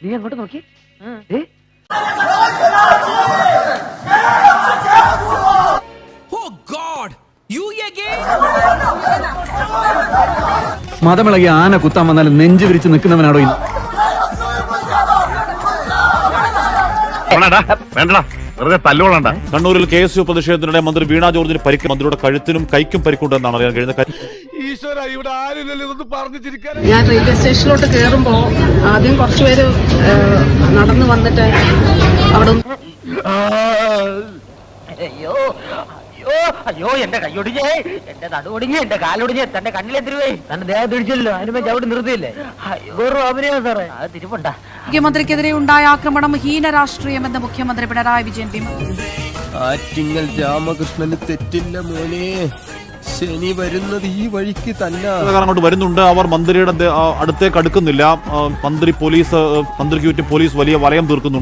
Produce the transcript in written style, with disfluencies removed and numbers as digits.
നീ അങ്ങോട്ട് നോക്കി. മതമിളകി ആന കുത്താൻ വന്നാലും നെഞ്ചു വിരിച്ച് നിൽക്കുന്നവനാടോ ഇന്ന്. വെറുതെ തല്ലുകൊള്ളണ്ട. കണ്ണൂരിൽ KSU പ്രതിഷേധത്തിനിടെ മന്ത്രി വീണ ജോർജിന് പരിക്ക്. മന്ത്രിയുടെ കഴുത്തിനും കൈക്കും പരിക്കുണ്ടെന്നാണ് അറിയാൻ കഴിയുന്നത്. ഞാൻ റെയിൽവേ സ്റ്റേഷനിലോട്ട് കയറുമ്പോ ആദ്യം കുറച്ചുപേര് നടന്നു വന്നിട്ട് അവിടെ അയ്യോ അയ്യോ അയ്യോ, എന്റെ കൈയൊടിഞ്ഞേ, എന്റെ നടുവൊടിഞ്ഞ്, എന്റെ കാലൊടിഞ്ഞ്, തന്റെ കണ്ണിലെത്തിരുവേ, തന്റെ ദേഹത്ത് ഇടിച്ചല്ലോ. അതിനുമ്പോ ചവിട്ടി നിർത്തിയില്ലേ? വെറും അഭിനയം സാറേ, അത് തിരുപ്പുണ്ട. മുഖ്യമന്ത്രിക്കെതിരെ ഉണ്ടായ ആക്രമണം ഹീനരാഷ്ട്രീയമെന്ന് മുഖ്യമന്ത്രി പിണറായി വിജയൻ ആറ്റിങ്ങൽ രാമകൃഷ്ണന് തെറ്റില്ല മോനെ, ശനി വരുന്നത് ഈ വഴിക്ക് തന്നെ. അങ്ങോട്ട് വരുന്നുണ്ട്. അവർ മന്ത്രിയുടെ അടുത്തേക്ക് അടുക്കുന്നില്ല. മന്ത്രിക്ക് ചുറ്റും പോലീസ് വലിയ വലയം തീർക്കുന്നുണ്ട്.